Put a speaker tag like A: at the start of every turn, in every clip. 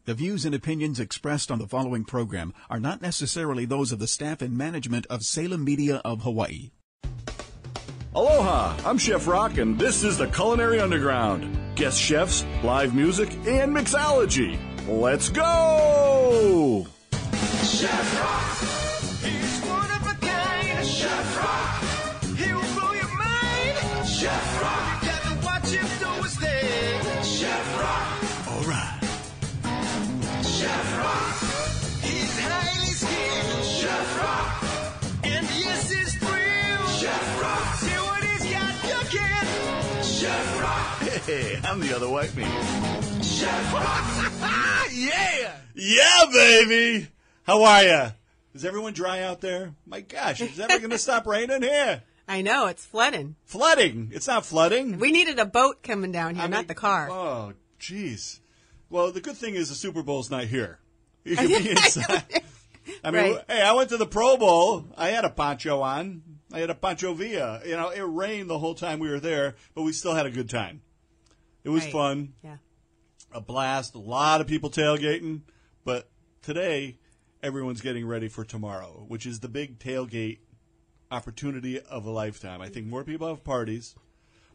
A: The views and opinions expressed on the following program are not necessarily those of the staff and management of Salem Media of Hawaii.
B: Aloha, I'm Chef Rock, and this is the Culinary Underground. Guest chefs, live music, and mixology. Let's go!
C: Chef Rock, he's one of a kind. Chef Rock, he will blow your mind. Chef Rock, you got to watch him do his thing. Chef Rock,
A: All right.
C: Chef Rock, he's highly skilled. Chef Rock, and yes, it's thrill. Chef Rock, see what he's got cooking. Chef Rock,
B: Hey, I'm the other white meat.
C: Chef Rock,
B: Yeah! Yeah, baby! How are ya? Is everyone dry out there? My gosh, is it ever going to stop raining here?
D: I know, it's flooding.
B: Flooding. It's not flooding.
D: We needed a boat coming down here, not the car.
B: Oh, jeez. Well, the good thing is the Super Bowl's not here. You can be inside. I mean,
D: Right.
B: hey, I went to the Pro Bowl. I had a poncho on. I had a poncho via. You know, it rained the whole time we were there, but we still had a good time. It was
D: Right.
B: fun.
D: Yeah.
B: A blast. A lot of people tailgating. But today, everyone's getting ready for tomorrow, which is the big tailgate opportunity of a lifetime. I think more people have parties.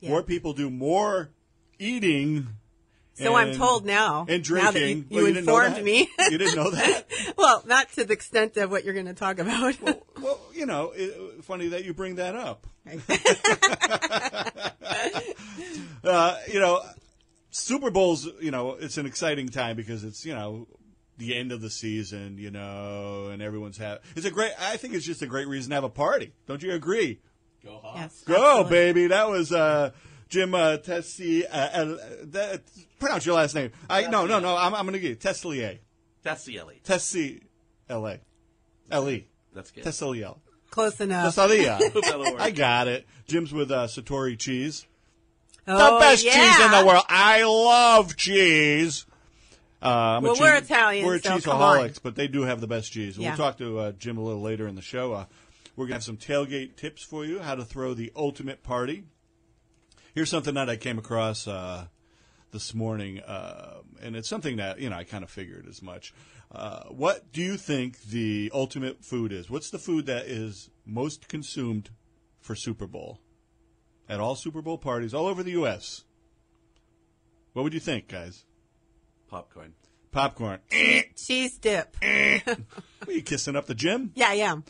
D: Yeah.
B: More people do more eating.
D: So I'm told now.
B: And
D: Now that
B: drinking.
D: you
B: Well, you didn't know
D: informed
B: that?
D: me.
B: You didn't know that?
D: Well, not to the extent of what you're going to talk about.
B: Well, you know, funny that you bring that up. You know, Super Bowl's, you know, it's an exciting time because it's, you know, the end of the season, you know, and everyone's I think it's just a great reason to have a party. Don't you agree?
D: Yes,
B: Go,
D: absolutely.
B: baby. That was Jim Tessie. Pronounce your last name. No. I'm going to give you Tesselier.
E: That's the Ellie.
B: Tessie, L.A. L.E.
E: That's good.
B: Tesselier.
D: Close enough.
B: Tessalia.
E: That'll work.
B: I got it. Jim's with Satori Cheese.
D: Oh,
B: The best
D: yeah.
B: cheese in the world. I love cheese.
D: Well, we're Italian,
B: We're
D: so come
B: cheeseaholics,
D: on.
B: but they do have the best cheese.
D: Yeah.
B: We'll talk to Jim a little later in the show. We're going to have some tailgate tips for you, how to throw the ultimate party. Here's something that I came across this morning, and it's something that, you know, I kind of figured as much. What do you think the ultimate food is? What's the food that is most consumed for Super Bowl? At all Super Bowl parties all over the U.S. What would you think, guys?
E: Popcorn.
B: Popcorn.
D: Cheese dip.
B: Are you kissing up the gym?
D: Yeah, I am.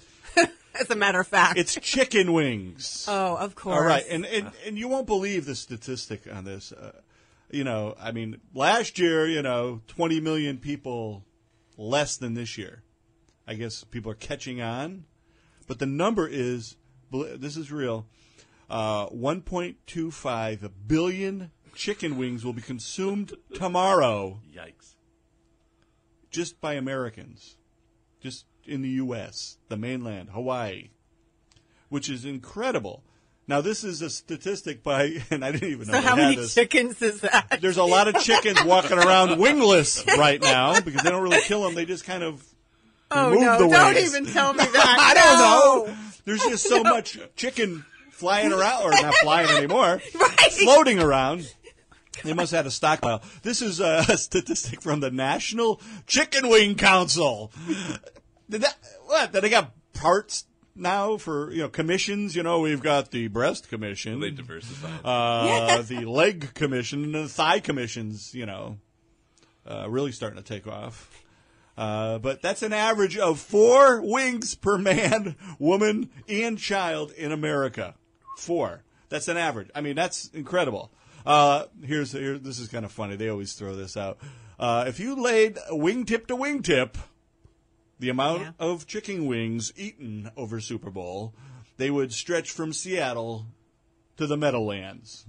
D: As a matter of fact.
B: It's chicken wings.
D: Oh, of course.
B: All right, and you won't believe the statistic on this. You know, I mean, last year, you know, 20 million people less than this year. I guess people are catching on. But the number is, this is real, 1.25 billion chicken wings will be consumed tomorrow
E: Yikes.
B: just by Americans, just in the U.S., the mainland, Hawaii, which is incredible. Now, this is a statistic by, and I didn't even know
D: So
B: they
D: how
B: had
D: many
B: this.
D: chickens is that?
B: There's a lot of chickens walking around wingless right now because they don't really kill them. They just kind of
D: Oh,
B: remove
D: no.
B: the
D: Don't
B: wings.
D: even tell me that.
B: I don't
D: No.
B: know. There's just so much chicken flying around, or not flying anymore,
D: Right.
B: floating around. They must have had a stockpile. This is a statistic from the National Chicken Wing Council. Did they got parts now for, you know, commissions? You know, we've got the breast commission.
E: They diversified.
B: The leg commission and the thigh commissions, you know, really starting to take off. But that's an average of 4 wings per man, woman, and child in America. 4. That's an average. I mean, that's incredible. This is kind of funny. They always throw this out. If you laid wingtip to wingtip, the amount of chicken wings eaten over Super Bowl, they would stretch from Seattle to the Meadowlands.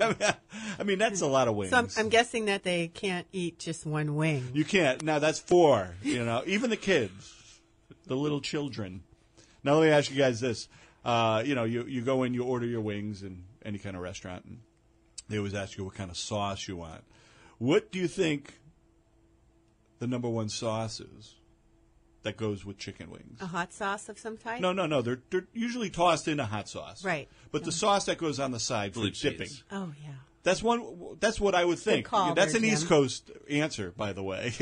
B: I mean, that's a lot of wings.
D: So I'm guessing that they can't eat just one wing.
B: You can't. Now, that's 4, you know, even the kids, the little children. Now, let me ask you guys this. You know, you go in, you order your wings in any kind of restaurant, and they always ask you what kind of sauce you want. What do you think the number one sauce is that goes with chicken wings?
D: A hot sauce of some type?
B: No. They're usually tossed in a hot sauce.
D: Right.
B: But the sauce that goes on the side for
E: Blue
B: dipping.
E: cheese.
D: Oh, yeah.
B: That's what I would think.
D: call
B: That's
D: there,
B: an
D: Jim.
B: East Coast answer, by the way.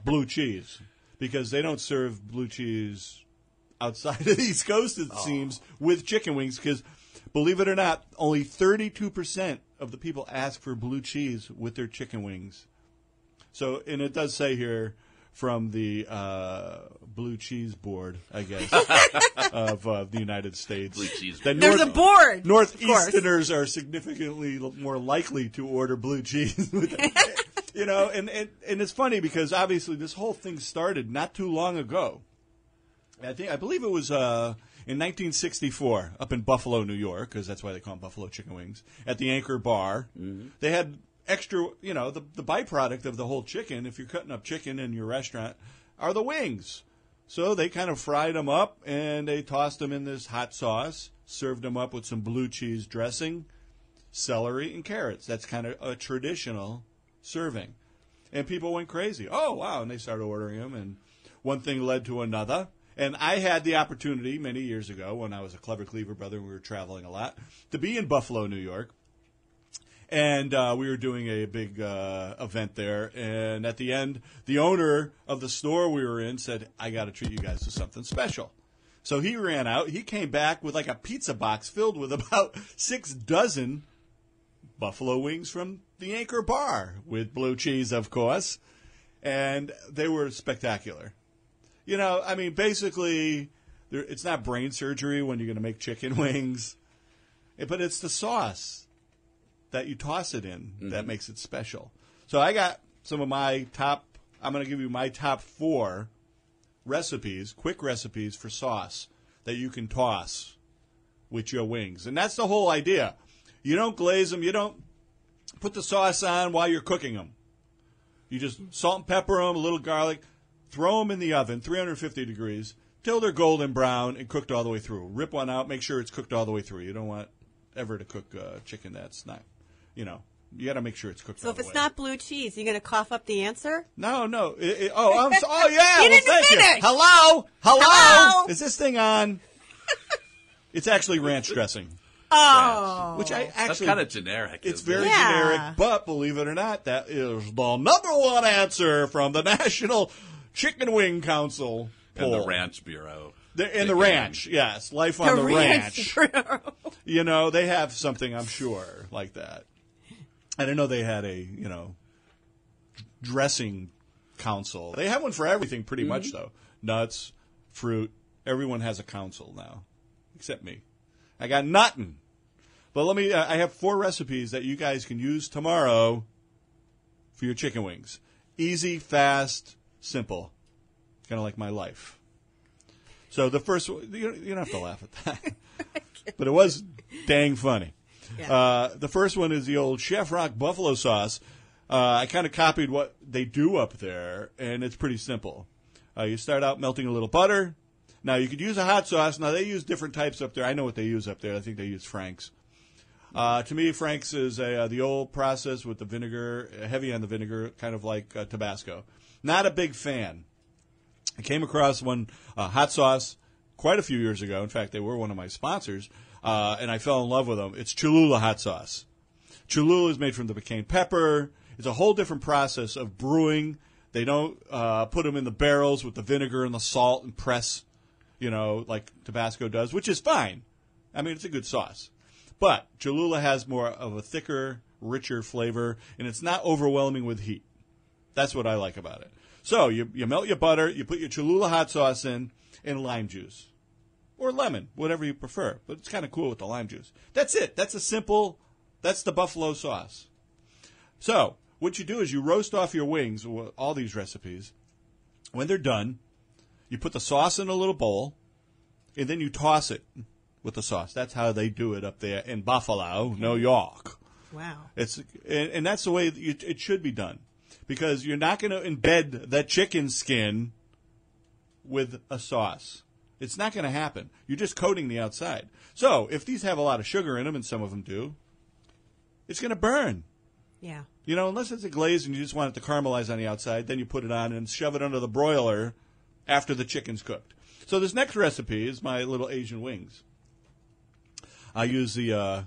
B: Blue cheese, because they don't serve blue cheese outside of the East Coast. It seems with chicken wings, because believe it or not, only 32% of the people ask for blue cheese with their chicken wings. So, and it does say here from the Blue Cheese Board, I guess, of the United States.
E: Blue cheese.
B: that
D: There's a board. of course.
B: Northeasterners are significantly more likely to order blue cheese. You know, and it's funny because obviously this whole thing started not too long ago. I believe it was in 1964 up in Buffalo, New York, because that's why they call them Buffalo Chicken Wings, at the Anchor Bar. Mm-hmm. They had extra, you know, the byproduct of the whole chicken, if you're cutting up chicken in your restaurant, are the wings. So they kind of fried them up, and they tossed them in this hot sauce, served them up with some blue cheese dressing, celery, and carrots. That's kind of a traditional serving. And people went crazy. Oh, wow, and they started ordering them, and one thing led to another. And I had the opportunity many years ago when I was a Clever Cleaver brother and we were traveling a lot to be in Buffalo, New York. And we were doing a big event there. And at the end, the owner of the store we were in said, I got to treat you guys to something special. So he ran out. He came back with like a pizza box filled with about 6 dozen buffalo wings from the Anchor Bar with blue cheese, of course. And they were spectacular. You know, I mean, basically, it's not brain surgery when you're going to make chicken wings. But it's the sauce that you toss it in that makes it special. So I got some of my I'm going to give you my top 4 recipes, quick recipes for sauce that you can toss with your wings. And that's the whole idea. You don't glaze them. You don't put the sauce on while you're cooking them. You just salt and pepper them, a little garlic, throw them in the oven, 350 degrees, till they're golden brown and cooked all the way through. Rip one out, make sure it's cooked all the way through. You don't want ever to cook chicken that's not, you know, you got to make sure it's cooked all the way.
D: So if it's not blue cheese, you going to cough up the answer?
B: No. Oh, yeah.
D: You
B: Well,
D: didn't
B: thank you.
D: finish.
B: Hello. Is this thing on? It's actually ranch dressing.
D: Oh.
B: Which I
E: That's
B: actually,
E: kind of generic.
B: it's
E: isn't it?
B: very
D: Yeah.
B: generic, but believe it or not, that is the number one answer from the National Chicken Wing Council
E: And the
B: poll.
E: Ranch Bureau.
B: In the ranch, yes. Life on the ranch. You know, they have something, I'm sure, like that. I didn't know they had a, you know, dressing council. They have one for everything pretty much, though. Nuts, fruit, everyone has a council now, except me. I got nothing. But I have 4 recipes that you guys can use tomorrow for your chicken wings. Easy, fast, simple. Kind of like my life. So the first one, you don't have to laugh at that. But it was dang funny.
D: Yeah.
B: The first one is the old Chef Rock buffalo sauce. I kind of copied what they do up there, and it's pretty simple. You start out melting a little butter. Now, you could use a hot sauce. Now, they use different types up there. I know what they use up there. I think they use Frank's. To me, Frank's is the old process with the vinegar, heavy on the vinegar, kind of like Tabasco. Not a big fan. I came across one hot sauce quite a few years ago. In fact, they were one of my sponsors, and I fell in love with them. It's Cholula hot sauce. Cholula is made from the cayenne pepper. It's a whole different process of brewing. They don't put them in the barrels with the vinegar and the salt and press, you know, like Tabasco does, which is fine. I mean, it's a good sauce. But Cholula has more of a thicker, richer flavor, and it's not overwhelming with heat. That's what I like about it. So you melt your butter, you put your Cholula hot sauce in, and lime juice. Or lemon, whatever you prefer. But it's kind of cool with the lime juice. That's it. That's the buffalo sauce. So what you do is you roast off your wings, all these recipes. When they're done, you put the sauce in a little bowl, and then you toss it with the sauce. That's how they do it up there in Buffalo, New York.
D: Wow.
B: And that's the way it should be done. Because you're not going to embed that chicken skin with a sauce. It's not going to happen. You're just coating the outside. So if these have a lot of sugar in them, and some of them do, it's going to burn.
D: Yeah.
B: You know, unless it's a glaze and you just want it to caramelize on the outside, then you put it on and shove it under the broiler after the chicken's cooked. So this next recipe is my little Asian wings. I use the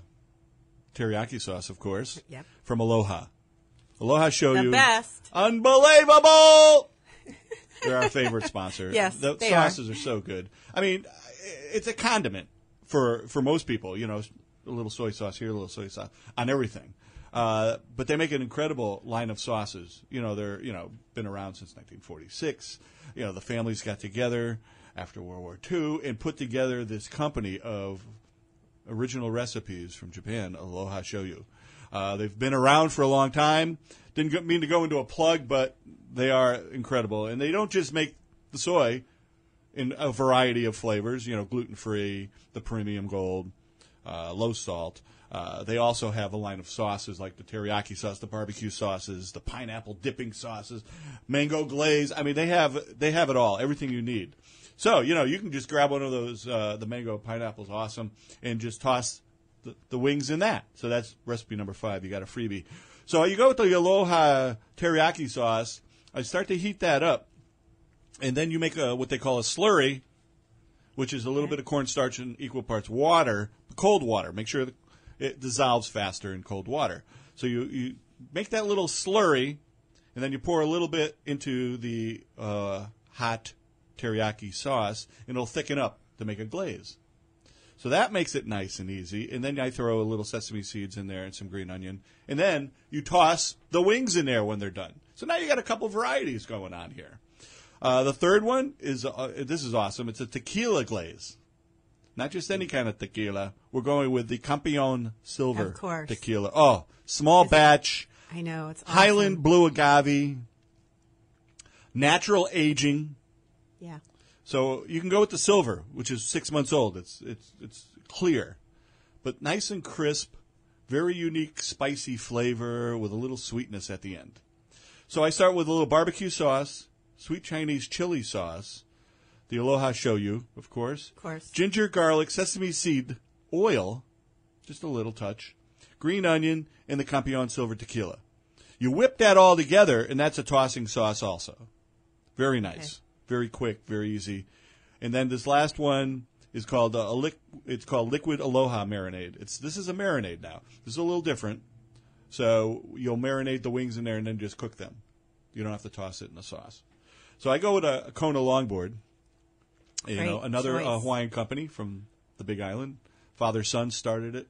B: teriyaki sauce, of course,
D: Yep.
B: from Aloha. Aloha Shoyu.
D: The best.
B: Unbelievable! They're our favorite sponsor.
D: Yes,
B: the
D: they
B: sauces are so good. I mean, it's a condiment for most people. You know, a little soy sauce here, a little soy sauce on everything. But they make an incredible line of sauces. You know, they're been around since 1946. You know, the families got together after World War II and put together this company of original recipes from Japan, Aloha Shoyu. They've been around for a long time. Didn't mean to go into a plug, but they are incredible. And they don't just make the soy in a variety of flavors, you know, gluten-free, the premium gold, low salt. They also have a line of sauces like the teriyaki sauce, the barbecue sauces, the pineapple dipping sauces, mango glaze. I mean, they have it all, everything you need. So, you know, you can just grab one of those, the mango pineapple is awesome, and just toss the wings in that. So that's recipe number 5. You got a freebie. So you go with the Aloha teriyaki sauce. I start to heat that up, and then you make what they call a slurry, which is a little bit of cornstarch and equal parts water, cold water. Make sure it dissolves faster in cold water. So you make that little slurry, and then you pour a little bit into the hot teriyaki sauce, and it'll thicken up to make a glaze. So that makes it nice and easy. And then I throw a little sesame seeds in there and some green onion. And then you toss the wings in there when they're done. So now you got a couple varieties going on here. The third one is, this is awesome. It's a tequila glaze. Not just any kind of tequila. We're going with the Campeon Silver
D: Of course.
B: tequila. Oh, small batch.
D: I know, it's awesome.
B: Highland Blue Agave. Natural aging.
D: Yeah.
B: So you can go with the silver, which is 6 months old. It's clear, but nice and crisp, very unique spicy flavor with a little sweetness at the end. So I start with a little barbecue sauce, sweet Chinese chili sauce, the Aloha Shoyu, of course.
D: Of course.
B: Ginger, garlic, sesame seed, oil, just a little touch, green onion, and the Campeon Silver tequila. You whip that all together, and that's a tossing sauce also. Very nice. Okay. Very quick, very easy. And then this last one is called it's called Liquid Aloha Marinade. This is a marinade now. This is a little different. So you'll marinate the wings in there and then just cook them. You don't have to toss it in the sauce. So I go with a Kona longboard. Another Hawaiian company from the Big Island. Father-son started it,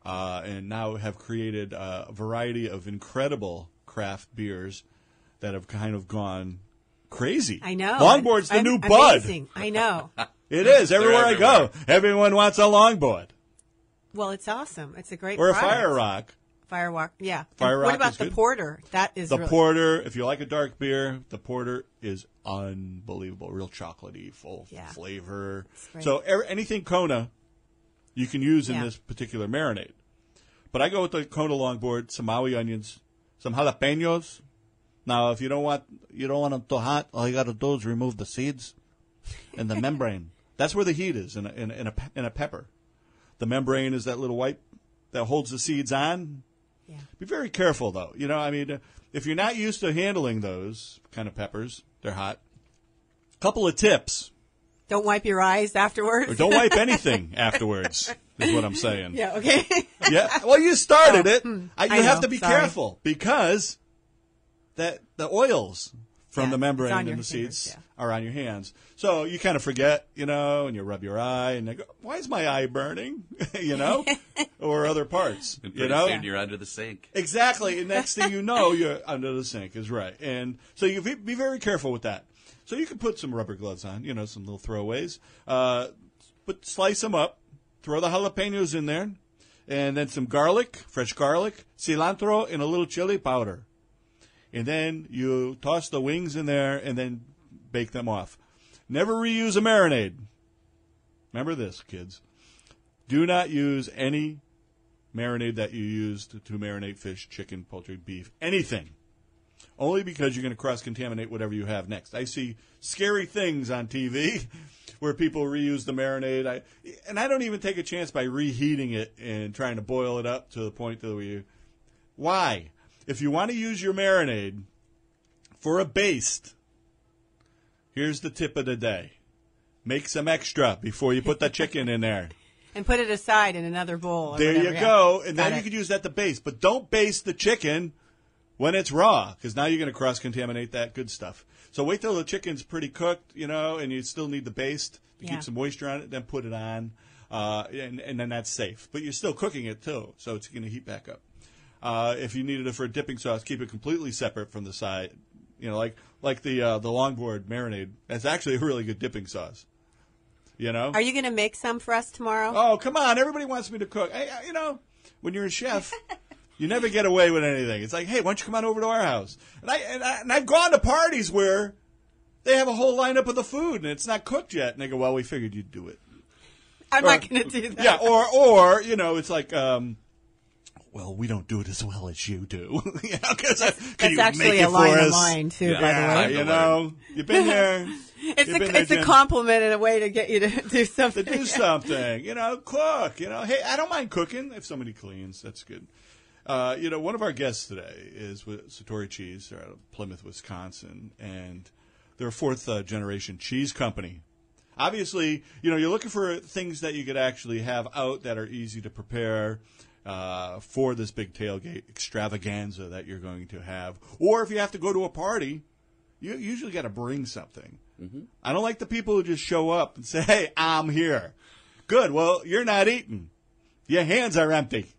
B: and now have created a variety of incredible craft beers that have kind of gone crazy.
D: I know.
B: Longboard's the new bud.
D: Amazing. I know.
B: It is. Everywhere I go, everyone wants a longboard.
D: Well, it's awesome. It's a great
B: Or a
D: product.
B: Fire Rock.
D: Fire Rock, yeah.
B: Fire
D: And
B: Rock
D: what about
B: is
D: the
B: good.
D: porter? That is
B: The
D: really...
B: porter, if you like a dark beer, the porter is unbelievable. Real chocolatey, full flavor.
D: great.
B: So anything Kona, you can use in this particular marinade. But I go with the Kona longboard, some Maui onions, some jalapenos. Now, if you don't want them too hot, all you got to do is remove the seeds and the membrane. That's where the heat is in a pepper. The membrane is that little white that holds the seeds on.
D: Yeah.
B: Be very careful, though. You know, I mean, if you're not used to handling those kind of peppers, they're hot. Couple of tips.
D: Don't wipe your eyes afterwards.
B: Or don't wipe anything afterwards, is what I'm saying.
D: Yeah, okay.
B: Yeah. Well, you started it. You
D: I
B: have
D: know,
B: to be
D: sorry.
B: careful because the oils from the
D: it's
B: membrane
D: on
B: and
D: your
B: the seeds
D: fingers,
B: are on your hands. So you kind of forget, and you rub your eye and you go, why is my eye burning? Or other parts,
E: And pretty soon you're under the sink.
B: Exactly. And next thing you know, you're under the sink is right. And so you be very careful with that. So you can put some rubber gloves on, some little throwaways. But slice them up, throw the jalapenos in there, and then some garlic, fresh garlic, cilantro, and a little chili powder. And then you toss the wings in there and then bake them off. Never reuse a marinade. Remember this, kids. Do not use any marinade that you used to marinate fish, chicken, poultry, beef, anything. Only because you're going to cross-contaminate whatever you have next. I see scary things on TV where people reuse the marinade. I don't even take a chance by reheating it and trying to boil it up to the point that Why? If you want to use your marinade for a baste, here's the tip of the day. Make some extra before you put the chicken in there.
D: And put it aside in another bowl.
B: There
D: whatever,
B: you go. And
D: Got
B: then you
D: it.
B: could use that to baste. But don't baste the chicken when it's raw, because now you're going to cross-contaminate that good stuff. So wait till the chicken's pretty cooked, and you still need the baste to keep some moisture on it, then put it on, and then that's safe. But you're still cooking it, too, so it's going to heat back up. If you needed it for a dipping sauce, keep it completely separate from the side. Like the longboard marinade. That's actually a really good dipping sauce.
D: Are you going to make some for us tomorrow?
B: Oh, come on. Everybody wants me to cook. Hey, when you're a chef, you never get away with anything. It's like, hey, why don't you come on over to our house? And I've gone to parties where they have a whole lineup of the food, and it's not cooked yet. And they go, well, we figured you'd do it.
D: I'm not going to do that.
B: Yeah, or it's like, well, we don't do it as well as you do.
D: That's actually a line of mine, too, by the way.
B: You've been there.
D: It's a compliment and a way to get you to do something.
B: To do something, cook. Hey, I don't mind cooking if somebody cleans. That's good. One of our guests today is with Satori Cheese. They're out of Plymouth, Wisconsin, and they're a fourth-generation cheese company. Obviously, you're looking for things that you could actually have out that are easy to prepare for this big tailgate extravaganza that you're going to have. Or if you have to go to a party, you usually got to bring something. Mm-hmm. I don't like the people who just show up and say, hey, I'm here. Good. Well, you're not eating. Your hands are empty.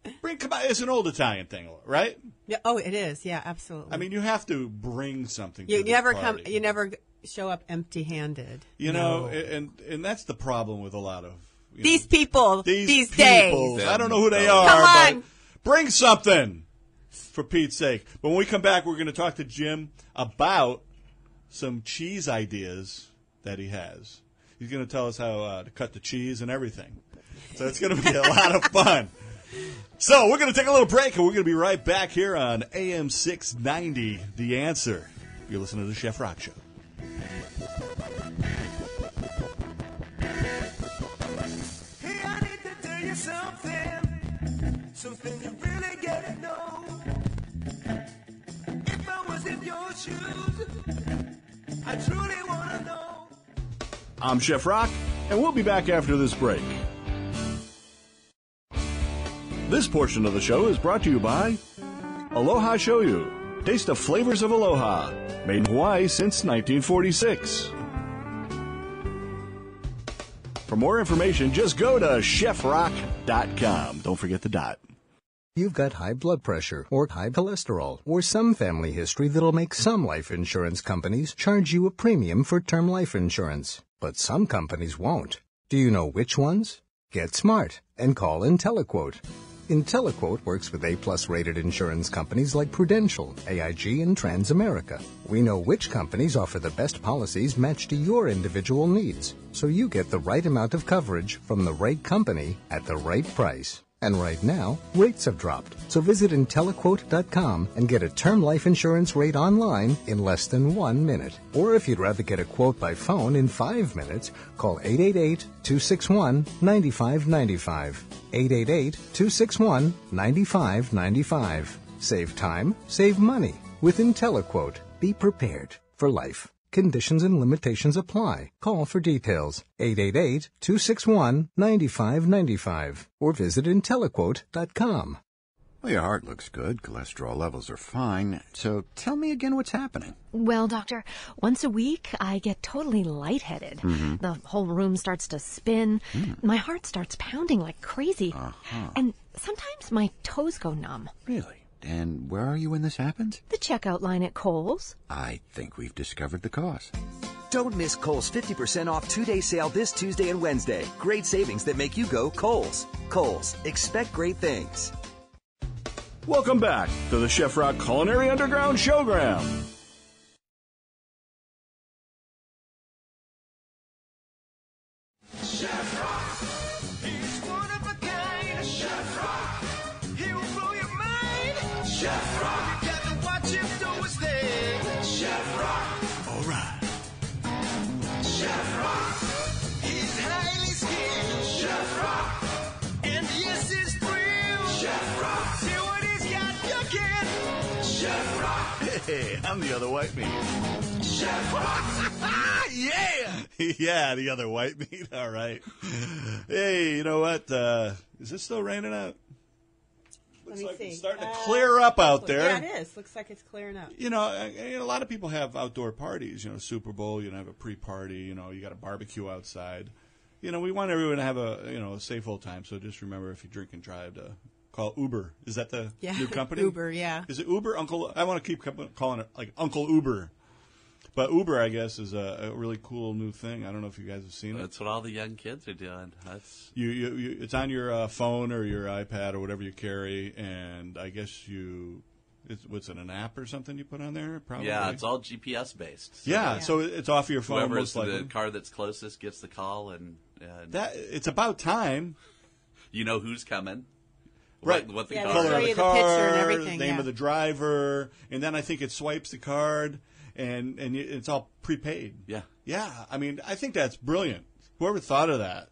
B: Come on. It's an old Italian thing, right?
D: Yeah. Oh, it is. Yeah, absolutely.
B: I mean, you have to bring something.
D: You
B: to the
D: never
B: party.
D: You never show up empty-handed.
B: And that's the problem with a lot of
D: these people these
B: people.
D: days.
B: I don't know who they are.
D: Come on.
B: But bring something, for Pete's sake. But when we come back, we're going to talk to Jim about some cheese ideas that he has. He's going to tell us how to cut the cheese and everything. So it's going to be a lot of fun. So we're going to take a little break, and we're going to be right back here on AM 690, The Answer. You're listening to the Chef Rock Show.
C: Hey, I need to tell you something you really gotta know. If I was in your shoes, I truly wanna know.
B: I'm Chef Rock, and we'll be back after this break. This portion of the show is brought to you by Aloha Shoyu. Taste the flavors of Aloha. Made in Hawaii since 1946. For more information, just go to chefrock.com. Don't forget the dot.
F: You've got high blood pressure or high cholesterol or some family history that'll make some life insurance companies charge you a premium for term life insurance. But some companies won't. Do you know which ones? Get smart and call IntelliQuote. IntelliQuote works with A-plus rated insurance companies like Prudential, AIG, and Transamerica. We know which companies offer the best policies matched to your individual needs, so you get the right amount of coverage from the right company at the right price. And right now, rates have dropped. So visit IntelliQuote.com and get a term life insurance rate online in less than 1 minute. Or if you'd rather get a quote by phone in 5 minutes, call 888-261-9595. 888-261-9595. Save time, save money. With IntelliQuote, be prepared for life. Conditions and limitations apply. Call for details. 888-261-9595 or visit IntelliQuote.com.
G: Well, your heart looks good. Cholesterol levels are fine. So tell me again what's happening.
H: Well, doctor, once a week I get totally lightheaded. Mm-hmm. The whole room starts to spin. My heart starts pounding like crazy. And sometimes my toes go numb.
G: Really? And where are you when this happens?
H: The checkout line at Kohl's.
G: I think we've discovered the cause.
I: Don't miss Kohl's 50% off 2-day sale this Tuesday and Wednesday. Great savings that make you go Kohl's. Kohl's. Expect great things.
B: Welcome back to the Chef Rock Culinary Underground Showground.
C: Chef Rock, he's one of a kind. Chef Rock, he will blow your mind. Chef Rock, you got to watch him do his thing. Chef Rock,
B: All right.
C: Chef Rock, he's highly skilled. Chef Rock, and yes, it's thrill. Chef Rock, see what he's got cooking. Chef Chef Rock.
B: Hey, I'm the other white meat.
C: Chef Rock.
B: Yeah. Yeah, the other white meat. All right. Hey, you know what? Is it still raining out? Looks like it's starting to clear up out there.
D: Yeah, it is. Looks like it's clearing up.
B: You know, a lot of people have outdoor parties. You know, Super Bowl, you know, have a pre-party. You know, you got a barbecue outside. You know, we want everyone to have a safe old time. So just remember, if you drink and drive, to call Uber. Is that the new company?
D: Uber, yeah.
B: Is it Uber? I want to keep calling it like Uncle Uber. But Uber, I guess, is a really cool new thing. I don't know if you guys have seen it.
E: That's what all the young kids are doing. That's
B: it's on your phone or your iPad or whatever you carry, and I guess what's it, an app or something you put on there? Probably.
E: Yeah, it's all GPS based.
B: So so it's off your phone.
E: Whoever's the car that's closest gets the call, and
B: that it's about time.
E: You know who's coming.
B: Right.
E: What the
B: color
D: show
B: of the
D: you
B: car,
D: the picture and everything,
B: name of the driver, and then I think it swipes the card, and it's all prepaid.
E: Yeah.
B: Yeah. I mean, I think that's brilliant. Whoever thought of that?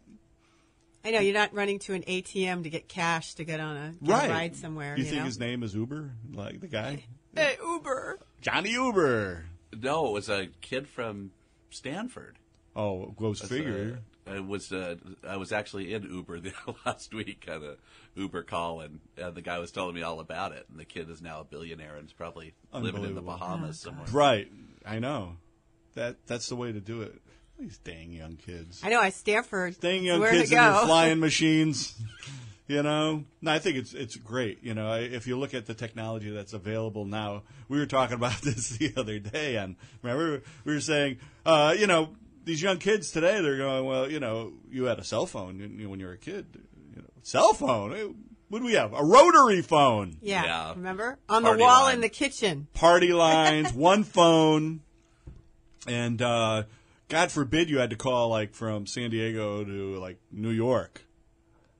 D: I know, you're not running to an ATM to get cash to get on a ride somewhere.
B: You think his name is Uber, like the guy?
D: Hey, Uber.
B: Johnny Uber.
E: No, it was a kid from Stanford.
B: Oh, goes figure.
E: I was actually in Uber last week on a Uber call, and the guy was telling me all about it. And the kid is now a billionaire and is probably living in the Bahamas somewhere.
B: Right, I know. That's the way to do it. These dang young kids.
D: I know, Stanford.
B: Dang young kids in their flying machines. You know, no, I think it's great. You know, if you look at the technology that's available now, we were talking about this the other day, and remember we were saying, you know, these young kids today, they're going, well, you know, you had a cell phone when you were a kid. You know, cell phone. What do we have? A rotary phone.
D: Yeah. Remember? On
E: Party
D: the wall
E: line.
D: in the kitchen.
B: Party lines, one phone, and God forbid you had to call like from San Diego to like New York.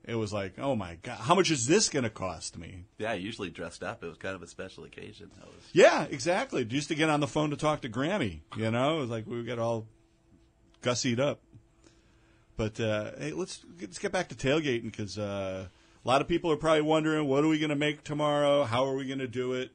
B: It was like, oh my God, how much is this going to cost me?
E: Yeah, usually dressed up. It was kind of a special occasion.
B: Yeah, exactly. Used to get on the phone to talk to Grammy. You know, it was like we got all gussied up. But hey, let's get back to tailgating, because a lot of people are probably wondering, what are we going to make tomorrow? How are we going to do it?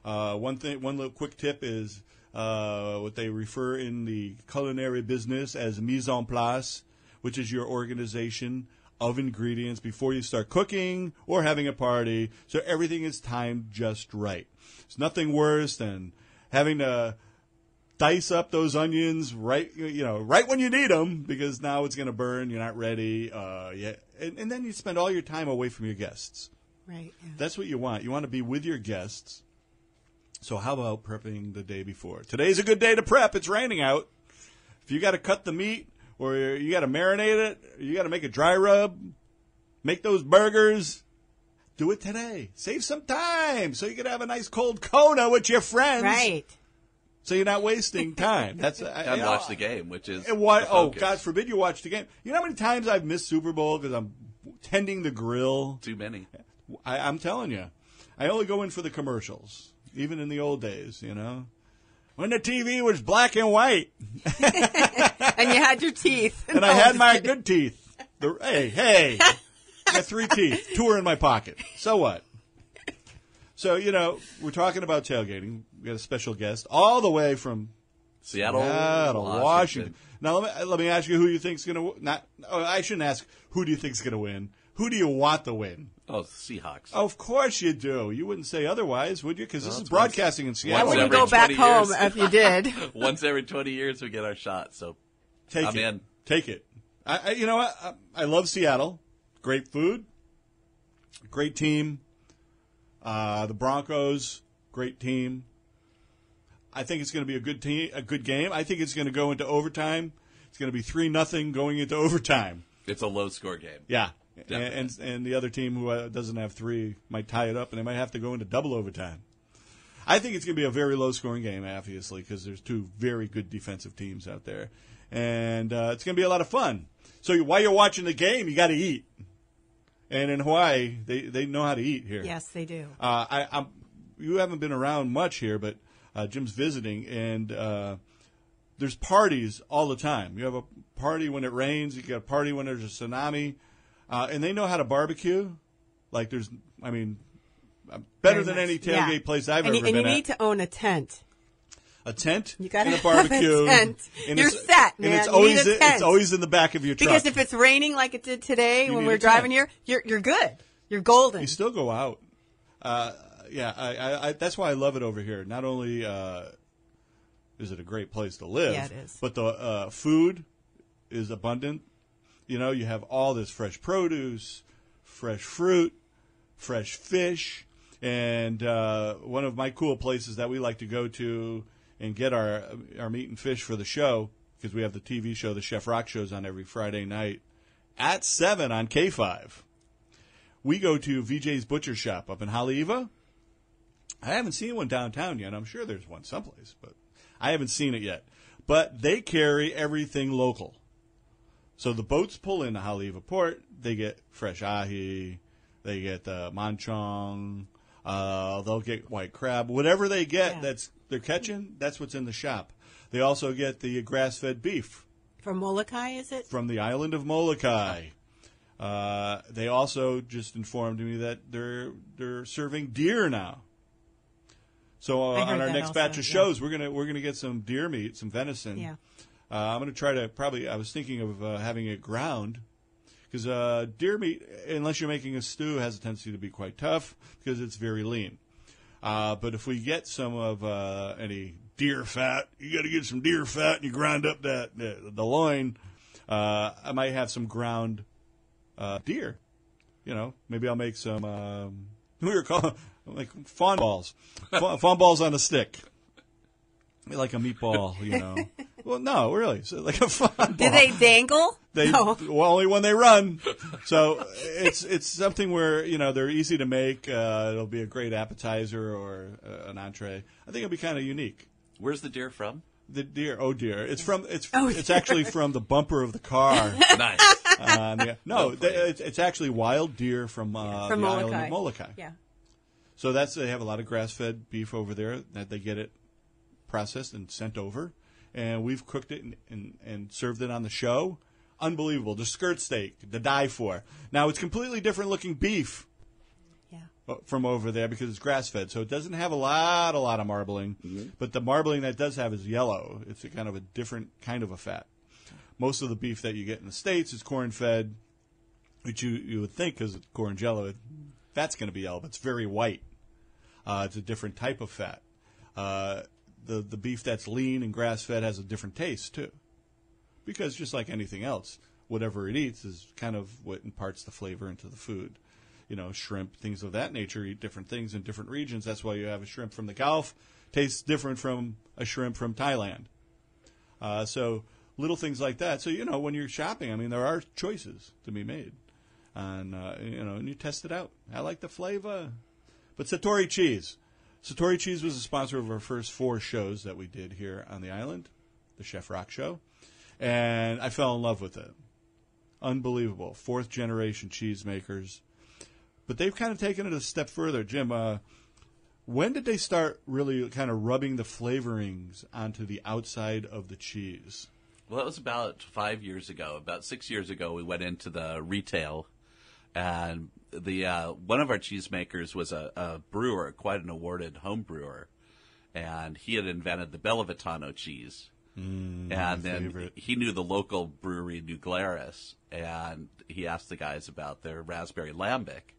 B: One little quick tip is what they refer in the culinary business as mise en place, which is your organization of ingredients before you start cooking or having a party, so everything is timed just right. There's nothing worse than having to dice up those onions right when you need them, because now it's going to burn. You're not ready. And then you spend all your time away from your guests.
D: Right. Yeah.
B: That's what you want. You want to be with your guests. So how about prepping the day before? Today's a good day to prep. It's raining out. If you got to cut the meat, or you got to marinate it, or you got to make a dry rub, make those burgers, do it today. Save some time so you can have a nice cold Kona with your friends.
D: Right.
B: So you're not wasting time. That's
E: And watch the game, which is
B: God forbid you watch the game. You know how many times I've missed Super Bowl because I'm tending the grill?
E: Too many.
B: I'm telling you. I only go in for the commercials, even in the old days, you know. When the TV was black and white.
D: And you had your teeth.
B: And I had my good teeth. Hey. I got 3 teeth. 2 are in my pocket. So what? So, you know, we're talking about tailgating. We got a special guest all the way from
E: Seattle,
B: Washington. Now, let me ask you who you think's going to I shouldn't ask who do you think's going to win. Who do you want to win?
E: Oh, Seahawks.
B: Of course you do. You wouldn't say otherwise, would you? Because this is broadcasting in Seattle.
D: I wouldn't go back home if you did.
E: Once every 20 years we get our shot, so I'm in.
B: Take it. You know what? I love Seattle. Great food. Great team. The Broncos, great team. I think it's going to be a good game. I think it's going to go into overtime. It's going to be 3-0 going into overtime.
E: It's a low-score game.
B: Yeah. And the other team who doesn't have 3 might tie it up, and they might have to go into double overtime. I think it's going to be a very low-scoring game, obviously, because there's 2 very good defensive teams out there. And it's going to be a lot of fun. So while you're watching the game, you got to eat. And in Hawaii, they know how to eat here.
D: Yes, they do.
B: You haven't been around much here, but Jim's visiting, and there's parties all the time. You have a party when it rains. You got a party when there's a tsunami. And they know how to barbecue. Like better
D: Very
B: than
D: much.
B: any tailgate
D: Yeah.
B: place I've
D: and
B: ever
D: you
B: been
D: need
B: at.
D: to own a tent.
B: A tent
D: You gotta
B: and a
D: have
B: barbecue.
D: a tent.
B: And
D: You're
B: it's-
D: set, man.
B: And it's
D: You
B: always
D: need a tent.
B: it's always in the back of your truck.
D: Because if it's raining like it did today
B: You
D: when
B: need
D: we
B: a
D: were driving
B: tent.
D: here, you're good. You're golden.
B: You still go out. I that's why I love it over here. Not only is it a great place to live,
D: Yeah, it is.
B: but the food is abundant. You know, you have all this fresh produce, fresh fruit, fresh fish, and one of my cool places that we like to go to and get our meat and fish for the show, because we have the TV show, the Chef Rock shows on every Friday night at 7 on K5. We go to VJ's Butcher Shop up in Haleiwa. I haven't seen one downtown yet. I'm sure there's one someplace, but I haven't seen it yet. But they carry everything local. So the boats pull into Haleiwa Port. They get fresh ahi. They get manchong. They'll get white crab. Whatever they get they're catching, that's what's in the shop. They also get the grass-fed beef.
D: From Molokai, is it?
B: From the island of Molokai. They also just informed me that they're serving deer now. So
D: I
B: on
D: heard
B: our
D: that
B: next
D: also,
B: batch of
D: yeah.
B: shows, we're gonna get some deer meat, some venison.
D: Yeah.
B: I'm gonna try to I was thinking of having it ground, because deer meat, unless you're making a stew, has a tendency to be quite tough because it's very lean. But if we get some of any deer fat, you got to get some deer fat, and you grind up the loin. I might have some ground deer. You know, maybe I'll make some. We were calling like fawn balls, fawn balls on a stick, like a meatball. You know. Well, no, really, so like a fawn ball.
D: Do they dangle? No.
B: Well, only when they run. So it's something where, you know, they're easy to make. It'll be a great appetizer or an entree. I think it'll be kind of unique.
E: Where's the deer from?
B: The deer, oh dear, it's from
D: Oh,
B: it's actually from the bumper of the car.
E: Nice.
B: It's actually wild deer from the island of Molokai.
D: Yeah.
B: So they have a lot of grass-fed beef over there that they get it processed and sent over, and we've cooked it and served it on the show. Unbelievable. The skirt steak, to die for. Now, it's completely different looking beef from over there because it's grass-fed, so it doesn't have a lot of marbling. Mm-hmm. But the marbling that it does have is yellow. It's a kind of a different kind of a fat. Most of the beef that you get in the States is corn-fed, which you would think, because it's corn jello, fat's going to be yellow, but it's very white. It's a different type of fat. The beef that's lean and grass-fed has a different taste, too. Because just like anything else, whatever it eats is kind of what imparts the flavor into the food. You know, shrimp, things of that nature eat different things in different regions. That's why you have a shrimp from the Gulf tastes different from a shrimp from Thailand. So little things like that. So, you know, when you're shopping, I mean, there are choices to be made. And, you know, and you test it out. I like the flavor. But Satori Cheese. Satori Cheese was a sponsor of our first 4 shows that we did here on the island, the Chef Rock Show. And I fell in love with it. Unbelievable. 4th generation cheesemakers. But they've kind of taken it a step further. Jim, when did they start really kind of rubbing the flavorings onto the outside of the cheese?
E: Well, that was about 5 years ago. About 6 years ago, we went into the retail, and the one of our cheesemakers was a brewer, quite an awarded home brewer, and he had invented the Bellavitano cheese. And then
B: favorite.
E: he knew the local brewery, New Glarus, and he asked the guys about their raspberry lambic,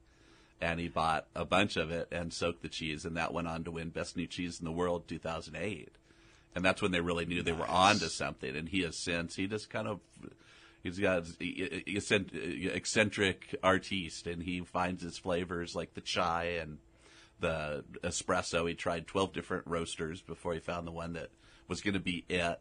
E: and he bought a bunch of it and soaked the cheese, and that went on to win Best New Cheese in the World 2008. And that's when they really knew they were on to something. And he has since, he's got eccentric artiste, and he finds his flavors like the chai and the espresso. He tried 12 different roasters before he found the one that was going to be it.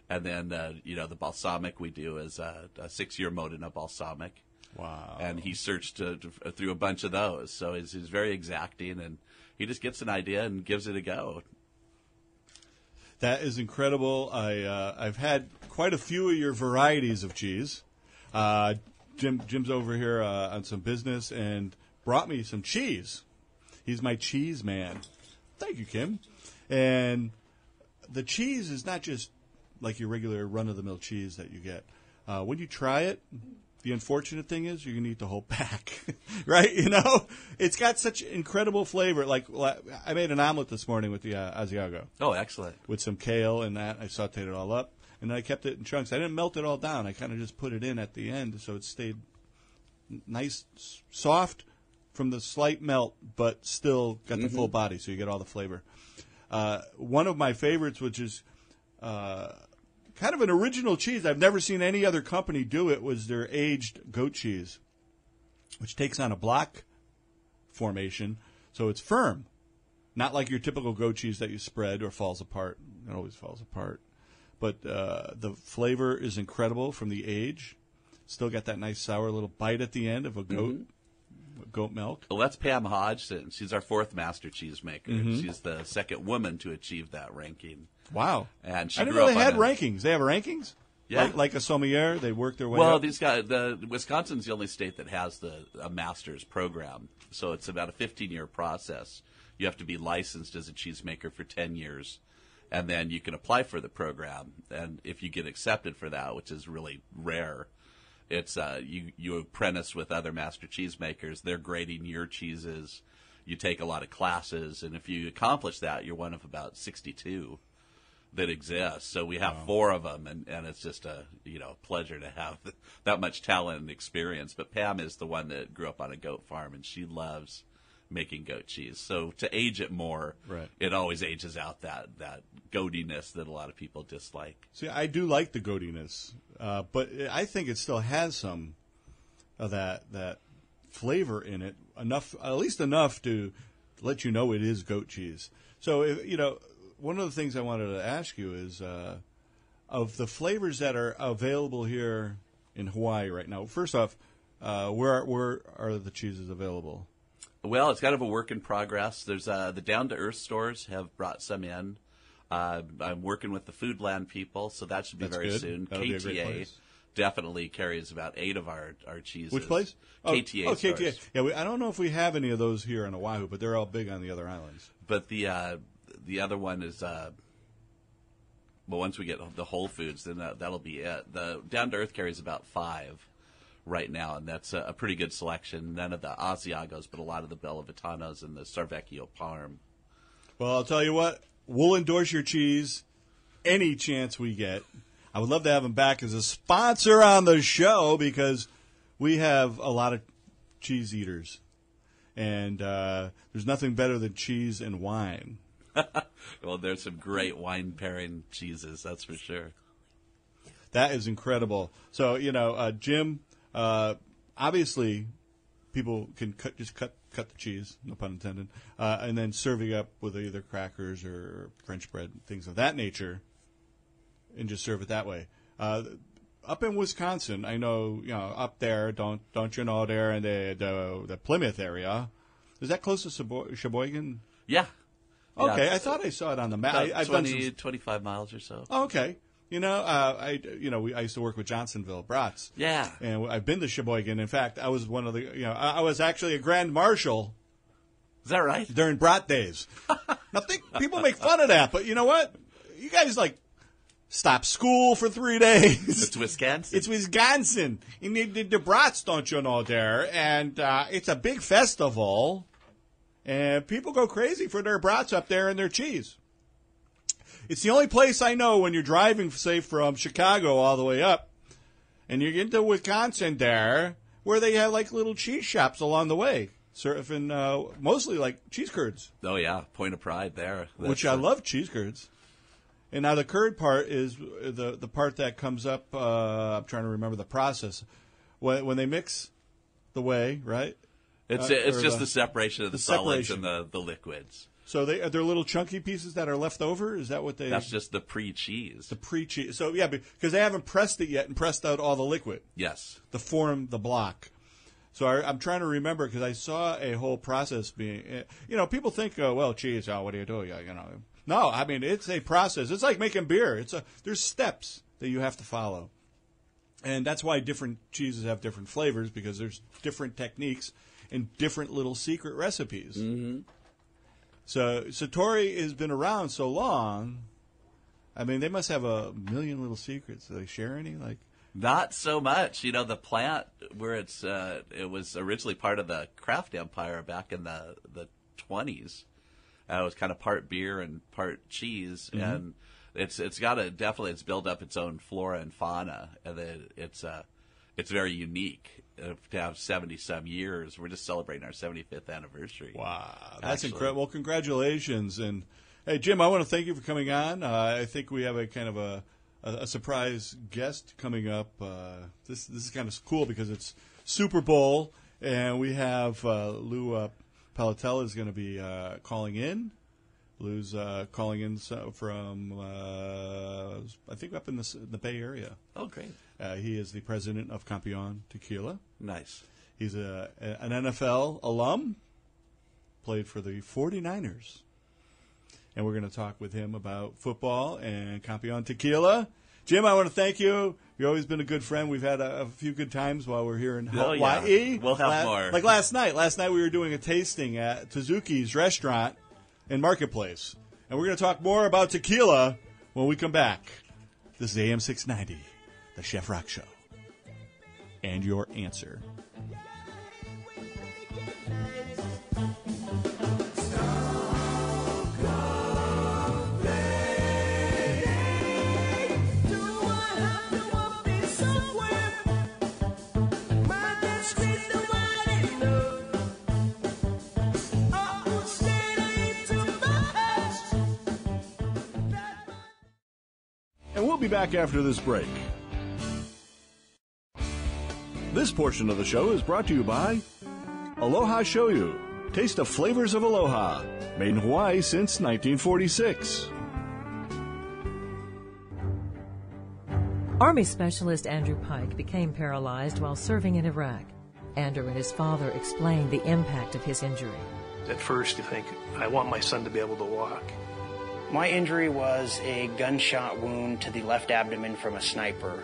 E: And then, you know, the balsamic we do is a 6-year Modena balsamic.
B: Wow.
E: And he searched through a bunch of those. So he's very exacting, and he just gets an idea and gives it a go.
B: That is incredible. I've had quite a few of your varieties of cheese. Jim's over here on some business and brought me some cheese. He's my cheese man. Thank you, Kim. And the cheese is not just like your regular run-of-the-mill cheese that you get. When you try it, The unfortunate thing is you're going to eat the whole pack, right? You know, it's got such incredible flavor. Like I made an omelet this morning with the Asiago.
E: Oh, excellent.
B: With some kale and that. I sauteed it all up, and then I kept it in chunks. I didn't melt it all down. I kind of just put it in at the end, so it stayed nice, soft from the slight melt, but still got the full body, so you get all the flavor. One of my favorites, which is kind of an original cheese. I've never seen any other company do it, was their aged goat cheese, which takes on a block formation, so it's firm. Not like your typical goat cheese that you spread or falls apart. It always falls apart. But the flavor is incredible from the age. Still got that nice sour little bite at the end of a goat milk.
E: Well, that's Pam Hodgson. She's our fourth master cheesemaker. She's the second woman to achieve that ranking.
B: Wow.
E: And she
B: I didn't
E: grew
B: know
E: up
B: they had
E: on
B: rankings. They have rankings?
E: Yeah.
B: Like a sommelier, they work their way
E: Well,
B: up?
E: these guys, Wisconsin's the only state that has a master's program. So it's about a 15-year process. You have to be licensed as a cheesemaker for 10 years. And then you can apply for the program. And if you get accepted for that, which is really rare, it's you apprentice with other master cheesemakers. They're grading your cheeses. You take a lot of classes. And if you accomplish that, you're one of about 62 that exist. So we have 4 of them, and it's just a pleasure to have that much talent and experience. But Pam is the one that grew up on a goat farm, and she loves making goat cheese. So to age it more, it always ages out that goatiness that a lot of people dislike.
B: See, I do like the goatiness, but I think it still has some of that flavor in it, at least enough to let you know it is goat cheese. So, one of the things I wanted to ask you is, of the flavors that are available here in Hawaii right now, first off, where are the cheeses available?
E: Well, it's kind of a work in progress. There's the Down to Earth stores have brought some in. I'm working with the Foodland people, so that should be
B: That's
E: very
B: good.
E: soon.
B: That'll be a great
E: KTA
B: place.
E: definitely carries about 8 of our cheeses.
B: Which place?
E: KTA.
B: Oh,
E: stores.
B: KTA. Yeah, I don't know if we have any of those here on Oahu, but they're all big on the other islands.
E: But the other one is, once we get the Whole Foods, then that'll be it. The Down to Earth carries about 5 right now, and that's a pretty good selection. None of the Asiagos, but a lot of the Bella Vitanos and the Sarvecchio Parm.
B: Well, I'll tell you what, we'll endorse your cheese any chance we get. I would love to have them back as a sponsor on the show because we have a lot of cheese eaters. And there's nothing better than cheese and wine.
E: Well, there's some great wine pairing cheeses, that's for sure.
B: That is incredible. So, Jim, obviously people can cut the cheese, no pun intended, and then serving up with either crackers or French bread, things of that nature, and just serve it that way. Up in Wisconsin, I know, up there, don't you know, there in the Plymouth area, is that close to Sheboygan?
E: Yeah.
B: Okay,
E: Yeah,
B: I thought I saw it on the map.
E: I've 25 miles or so.
B: Oh, okay. I used to work with Johnsonville Brats.
E: Yeah.
B: And I've been to Sheboygan. In fact, I was one of the, I was actually a grand marshal.
E: Is that right?
B: During Brat days. Now, people make fun of that, but you know what? You guys, stop school for 3 days.
E: It's Wisconsin.
B: It's Wisconsin. And the Brats, don't you know, there. And it's a big festival. And people go crazy for their brats up there and their cheese. It's the only place I know when you're driving, say, from Chicago all the way up, and you get to Wisconsin there, where they have, little cheese shops along the way, serving mostly, cheese curds.
E: Oh, yeah. Point of pride there.
B: Which I love cheese curds. And now the curd part is the part that comes up, I'm trying to remember the process. When they mix the whey, right?
E: It's just the separation of the solids and the liquids.
B: So they're little chunky pieces that are left over? Is that what they...
E: That's just the pre-cheese.
B: The pre-cheese. So, yeah, because they haven't pressed it yet and pressed out all the liquid.
E: Yes.
B: To form the block. So I'm trying to remember because I saw a whole process being... people think, cheese, what do you do? No, I mean, it's a process. It's like making beer. There's steps that you have to follow. And that's why different cheeses have different flavors because there's different techniques and different little secret recipes.
E: Mm-hmm.
B: So Satori has been around so long. I mean, they must have a million little secrets. Do they share any?
E: Not so much. You know, the plant where it was originally part of the Kraft Empire back in the 20s. It was kind of part beer and part cheese, and it's it's built up its own flora and fauna, and it's very unique to have 70-some years. We're just celebrating our 75th anniversary.
B: Wow, that's incredible. Well, congratulations. And hey, Jim, I want to thank you for coming on. I think we have a kind of a surprise guest coming up. This is kind of cool because it's Super Bowl, and we have Lou Palatella is going to be calling in. Lou's calling in from, I think, up in the Bay Area.
E: Oh, great.
B: He is the president of Campeon Tequila.
E: Nice.
B: He's an NFL alum, played for the 49ers. And we're going to talk with him about football and Campeon Tequila. Jim, I want to thank you. You've always been a good friend. We've had a few good times while we're here in Hawaii.
E: Yeah. We'll have more.
B: Like last night. Last night we were doing a tasting at Tezuki's restaurant in Marketplace. And we're going to talk more about tequila when we come back. This is AM 690, the Chef Rock Show. And your answer. And we'll be back after this break. This portion of the show is brought to you by Aloha Shoyu. Taste the flavors of Aloha. Made in Hawaii since 1946.
J: Army Specialist Andrew Pike became paralyzed while serving in Iraq. Andrew and his father explained the impact of his injury.
K: At first, you think, I want my son to be able to walk.
L: My injury was a gunshot wound to the left abdomen from a sniper.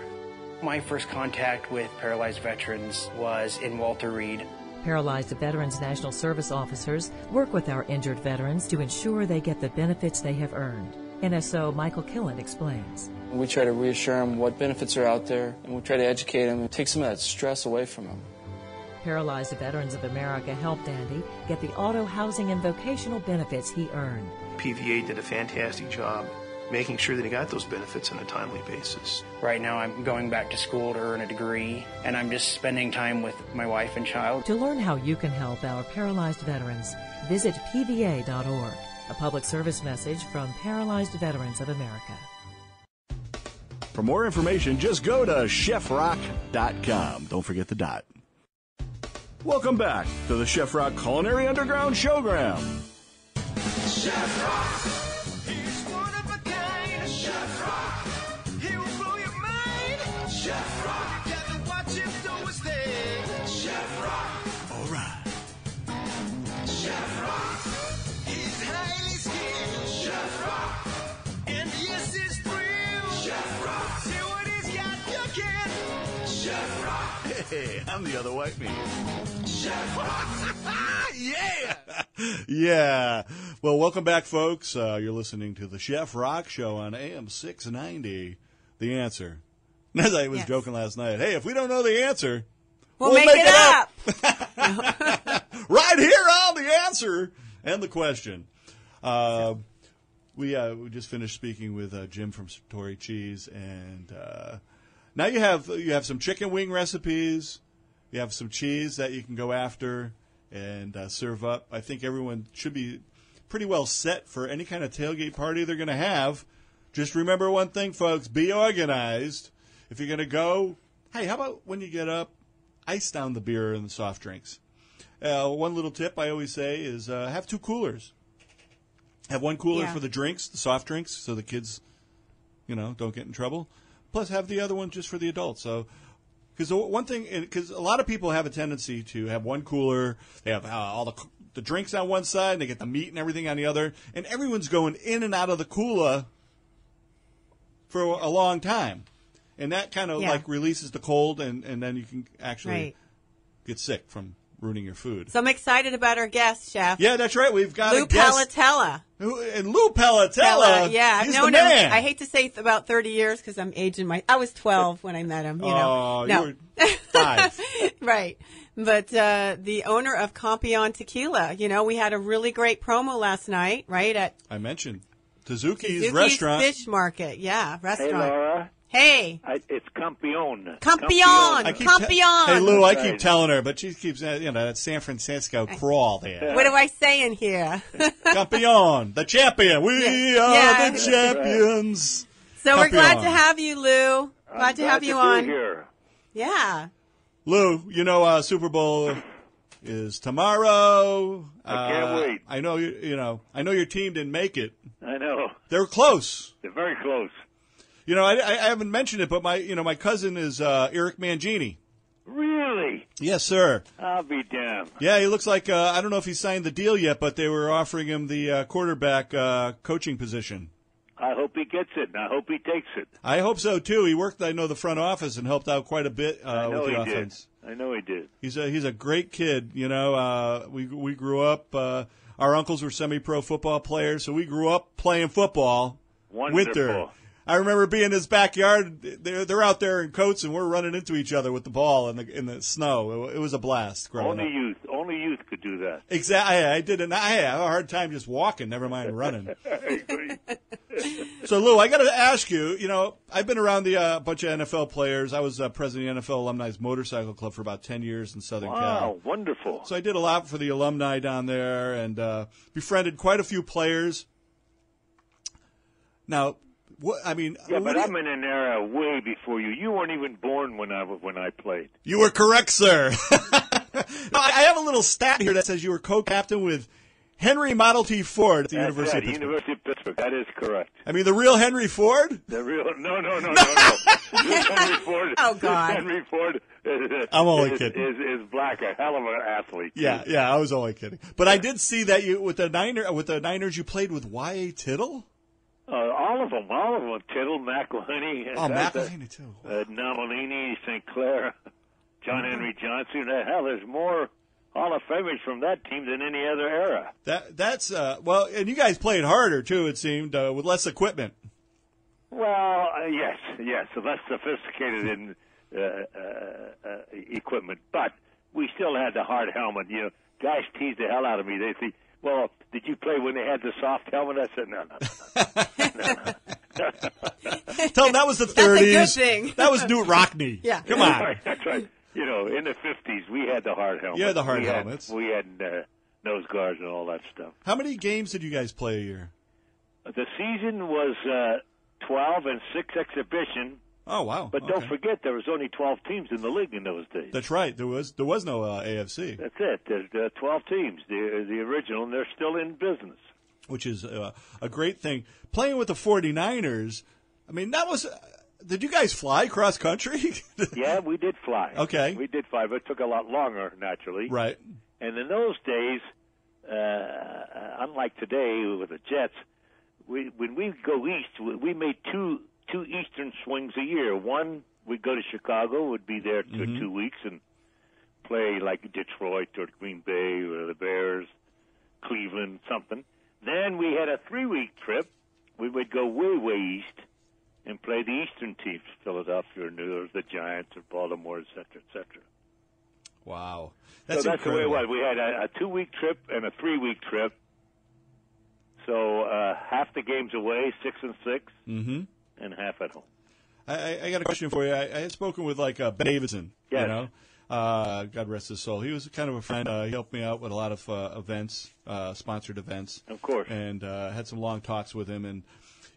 L: My first contact with paralyzed veterans was in Walter Reed.
J: Paralyzed Veterans National Service officers work with our injured veterans to ensure they get the benefits they have earned. NSO Michael Killen explains.
M: We try to reassure them what benefits are out there, and we try to educate them and take some of that stress away from them.
J: Paralyzed Veterans of America helped Andy get the auto, housing, and vocational benefits he earned.
K: PVA did a fantastic job making sure that he got those benefits on a timely basis.
L: Right now I'm going back to school to earn a degree, and I'm just spending time with my wife and child.
J: To learn how you can help our paralyzed veterans, visit PVA.org. A public service message from Paralyzed Veterans of America.
B: For more information, just go to chefrock.com. Don't forget the .. Welcome back to the Chef Rock Culinary Underground Showgram.
C: Chef Rock, he's one of a kind. Chef Rock, he will blow your mind. Chef Rock, you got to watch him do his thing. Chef Rock,
B: All right.
C: Chef Rock, he's highly skilled. Chef Rock, and yes, it's thrill. Chef Rock, see what he's got cooking. Chef Rock,
B: Hey, I'm the other white meat.
C: Chef Rock,
B: Yeah! Yeah. Well, welcome back, folks. You're listening to the Chef Rock Show on AM 690. The answer. As I was joking last night, hey, if we don't know the answer,
D: we'll make it up.
B: Right here on the answer and the question. We just finished speaking with Jim from Satori Cheese, and now you have some chicken wing recipes. You have some cheese that you can go after and serve up. I think everyone should be pretty well set for any kind of tailgate party they're going to have. Just remember one thing, folks. Be organized. If you're going to go, hey, how about when you get up, ice down the beer and the soft drinks. One little tip I always say is have two coolers. Have one cooler for the drinks, the soft drinks, so the kids, don't get in trouble. Plus have the other one just for the adults. So, because one thing, because a lot of people have a tendency to have one cooler, they have all the drinks on one side, and they get the meat and everything on the other, and everyone's going in and out of the cooler for a long time. And that kind of releases the cold, and then you can actually get sick from ruining your food.
D: So I'm excited about our guest, Chef.
B: Yeah, that's right. We've got
D: Lou
B: a guest.
D: Palatella.
B: And Lou Palatella.
D: Yeah,
B: he's
D: I've known
B: the man.
D: him. I hate to say about 30 years because I'm aging I was 12 when I met him. You know.
B: You were 5.
D: Right. But the owner of Campion Tequila, we had a really great promo last night, right? At
B: I mentioned Suzuki's restaurant.
D: Fish Market. Yeah, restaurant.
N: Hey, Laura.
D: Hey.
N: It's Campion.
D: Campion.
B: Hey, Lou, I keep telling her, but she keeps, that San Francisco crawl there.
D: What do I say in here?
B: Campion, the champion. We are the champions.
D: So
B: Campion.
D: we're glad to have you, Lou. Glad to have you on.
N: Here.
D: Yeah.
B: Lou, Super Bowl is tomorrow.
N: I can't wait.
B: I know I know your team didn't make it.
N: I know.
B: They were close.
N: They're very close.
B: I haven't mentioned it, but my cousin is Eric Mangini.
N: Really?
B: Yes, sir.
N: I'll be damned.
B: Yeah, he looks like I don't know if he signed the deal yet, but they were offering him the quarterback coaching position.
N: I hope he gets it, and I hope he takes it.
B: I hope so too. He worked, I know, the front office and helped out quite a bit with the offense.
N: I know he did.
B: He's a great kid. We grew up. Our uncles were semi-pro football players, so we grew up playing football.
N: Wonderful.
B: Winter. I remember being in his backyard. They're out there in coats, and we're running into each other with the ball in the snow. It was a blast growing up.
N: Only youth could do that.
B: Exactly. I didn't. I had a hard time just walking. Never mind running. So Lou, I got to ask you. I've been around the bunch of NFL players. I was president of the NFL Alumni's Motorcycle Club for about 10 years in Southern Cal.
N: Wow, wonderful.
B: So I did a lot for the alumni down there and befriended quite a few players. Now. But I'm in an era way before you. You weren't even born when I played. You were correct, sir. I have a little stat here that says you were co-captain with Henry Model T Ford at the University of Pittsburgh.
N: University of Pittsburgh. That is correct.
B: I mean, the real Henry Ford?
N: The real? No. Henry Ford.
D: Oh God.
N: Henry Ford.
B: I'm only kidding.
N: Is black, a hell of an athlete.
B: Yeah, I was only kidding. But I did see that you with the Niners you played with Y.A. Tittle.
N: All of them. Tittle, McElhinney.
B: McElhinney too.
N: Nominini, St. Clair, John Henry Johnson. Hell, there's more Hall of Famers from that team than any other era.
B: That's and you guys played harder too. It seemed with less equipment.
N: Well, yes, so less sophisticated in equipment, but we still had the hard helmet. Guys teased the hell out of me. They say, "Well, did you play when they had the soft helmet?" I said, "No."
B: Tell them that was the 30s.
D: That's a good thing.
B: That was Newt Rockney.
D: Yeah,
B: come on.
N: That's right. In the 50s, we had the hard helmet.
B: Yeah, the hard helmets.
N: We had nose guards and all that stuff.
B: How many games did you guys play a year?
N: The season was 12 and 6 exhibition.
B: Oh wow!
N: But don't forget, there was only 12 teams in the league in those days.
B: That's right. There was no AFC.
N: That's it. There's 12 teams, the original, and they're still in business.
B: Which is a great thing. Playing with the 49ers, I mean, that was. Did you guys fly cross country?
N: Yeah, we did fly.
B: Okay,
N: we did fly, but it took a lot longer, naturally.
B: Right.
N: And in those days, unlike today with the Jets, when we go east, we made two eastern swings a year. One, we'd go to Chicago, would be there for 2 weeks and play like Detroit or Green Bay or the Bears, Cleveland, something. Then we had a 3-week trip. We would go way east and play the eastern teams, Philadelphia or New York, the Giants or Baltimore, et cetera, et cetera.
B: Wow.
N: That's the way it was. We had a 2-week trip and a 3-week trip. So half the games away, 6 and 6. Mm-hmm. And half at home.
B: I got a question for you. I had spoken with Ben Davidson.
N: Yes.
B: God rest his soul. He was kind of a friend. He helped me out with a lot of events, sponsored events.
N: Of course.
B: And had some long talks with him. And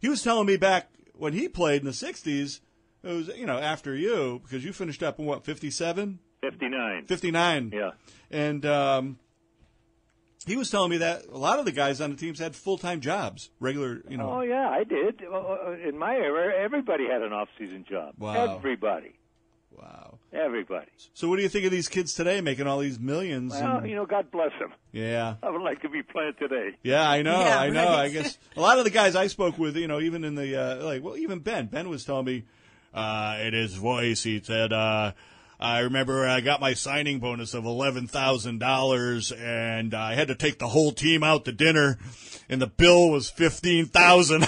B: he was telling me back when he played in the 60s, it was, after you, because you finished up in what, 57?
N: 59.
B: 59.
N: Yeah.
B: And he was telling me that a lot of the guys on the teams had full-time jobs, regular,
N: Oh, yeah, I did. In my era, everybody had an off-season job.
B: Wow.
N: Everybody.
B: Wow.
N: Everybody.
B: So what do you think of these kids today making all these millions?
N: Well, God bless them.
B: Yeah.
N: I would like to be playing today.
B: Yeah, I know.
D: Yeah,
B: I know.
D: right.
B: I guess a lot of the guys I spoke with, even in the, even Ben. Ben was telling me in his voice, he said, I remember I got my signing bonus of $11,000, and I had to take the whole team out to dinner, and the bill was $15,000.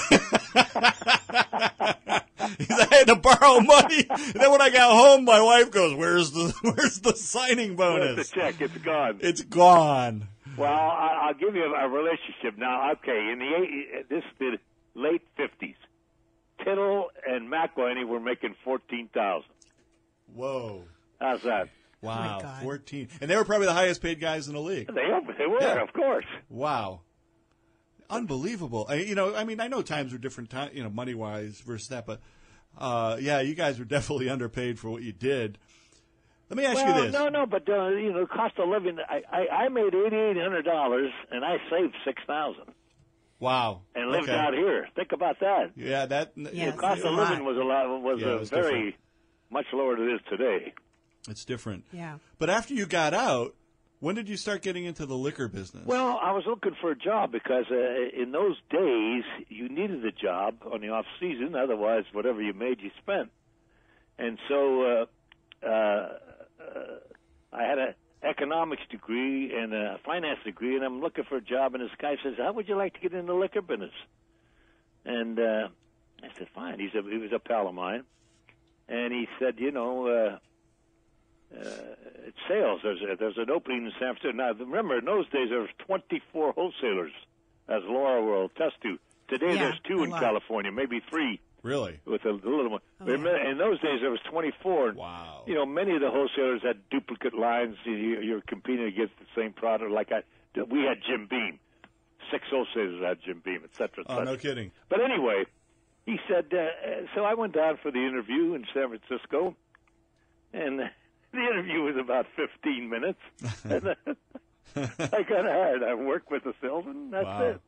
B: I had to borrow money. And then when I got home, my wife goes, "Where's the signing bonus?"
N: Where's the check? It's gone.
B: It's gone.
N: Well, I'll give you a relationship now. Okay, in this is the late 50s, Tittle and McElhenney were making $14,000.
B: Whoa.
N: How's that?
B: Wow,
D: Oh my God.
B: 14. And they were probably the highest paid guys in the league.
N: They were,
B: Yeah.
N: of course.
B: Wow. Unbelievable. I know times were different, money-wise versus that, but, you guys were definitely underpaid for what you did. Let me ask you this.
N: No, but, cost of living, I made $8,800, and I saved $6,000.
B: Wow.
N: And lived
B: Okay.
N: out here. Think about that.
B: Yeah, that.
N: The cost of living was very much lower than it is today.
B: It's different.
D: Yeah.
B: But after you got out, when did you start getting into the liquor business?
N: Well, I was looking for a job because in those days you needed a job on the off season. Otherwise, whatever you made, you spent. And so I had an economics degree and a finance degree, and I'm looking for a job. And this guy says, "How would you like to get in the liquor business?" And I said, "Fine." He was a pal of mine, and he said, it's sales. There's an opening in San Francisco. Now, remember, in those days, there was 24 wholesalers, as Laura will attest to. Today, there's 2 in California, maybe 3.
B: Really?
N: With a little one. In those days, there was 24.
B: Wow.
N: Many of the wholesalers had duplicate lines. You're competing against the same product. We had Jim Beam. 6 wholesalers had Jim Beam, et cetera, et cetera.
B: Oh, no kidding.
N: But anyway, he said, so I went down for the interview in San Francisco, and the interview was about 15 minutes. And I got hired. I worked with the salesman. That's it.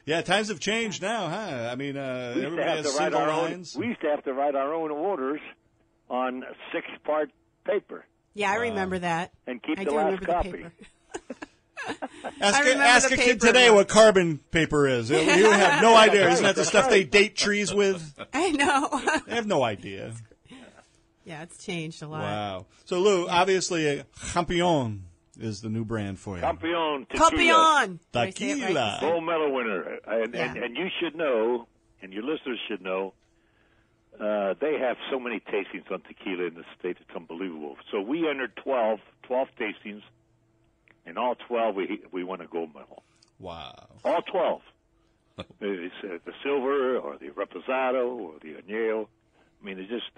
B: Yeah, times have changed now, huh? I mean, everybody has
N: to write
B: single
N: our
B: lines.
N: We used to have to write our own orders on 6-part paper.
D: Yeah, I remember that.
N: And keep
D: I
N: the
D: do
N: last
D: remember the
N: copy.
D: paper.
B: Ask a kid today what carbon paper is. You have no idea. Isn't that the stuff they date trees with?
D: I know.
B: They have no idea.
D: Yeah, it's changed a lot.
B: Wow. So, Lou, obviously, Campeon is the new brand for you.
N: Campeon Tequila.
D: Campeon.
B: Tequila.
N: Gold medal winner. And you should know, and your listeners should know, they have so many tastings on tequila in the state, it's unbelievable. So we entered 12 tastings, and all 12 we won a gold medal.
B: Wow.
N: All 12. It's, the silver or the reposado or the añejo. I mean, it's just,